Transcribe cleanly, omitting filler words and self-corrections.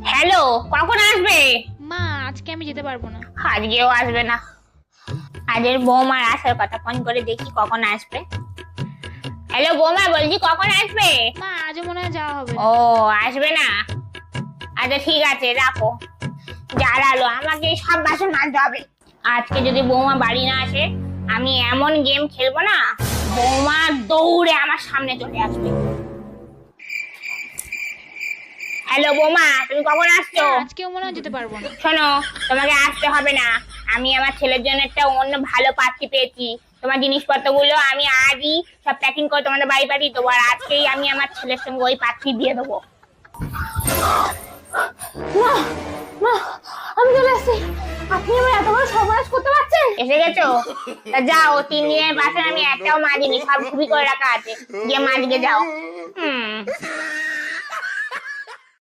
Hello, কখন আসবে? মা আজকে আমি যেতে পারবো না। আজকেও আসবে না। আজের বৌমার আসার কথা, ফোন করে দেখি কখন আসবে। হ্যালো বৌমা, বলছি কখন আসবে? মা আজও মনে হয় যাওয়া হবে না। ও, আসবে না? আচ্ছা ঠিক আছে, রাখো। জ্বালালো, আমাকে সব বাসন মাজতে হবে। আজকে যদি বৌমা বাড়ি না আসে, আমি এমন গেম খেলবো না, বৌমা দৌড়ে আমার সামনে চলে আসবে। হ্যালো বৌমা, তুমি কখন আসছো? আজকেও মনে হয় যেতে পারবো না। শোনো, তোমাকে আসতে হবে না। আমি আমার ছেলের জন্য একটা অন্য ভালো পাত্রী পেয়েছি। তোমার জিনিসপত্রগুলো আমি আজই সব প্যাকিং করে তোমাদের বাড়ি পাঠিয়ে দেবো, আর আজকেই আমি আমার ছেলের সঙ্গে ওই পাত্রী দিয়ে দেবো। মা, মা, আমি চলে আসছি। আপনি আমার এত বড় সর্বনাশ করতে পারছেন? এসে গেছো? তা যাও, 3 দিনের বাসন আমি একটাও মাজিনি, সব ধুবি করে রাখা আছে, গিয়ে মাজকে যাও।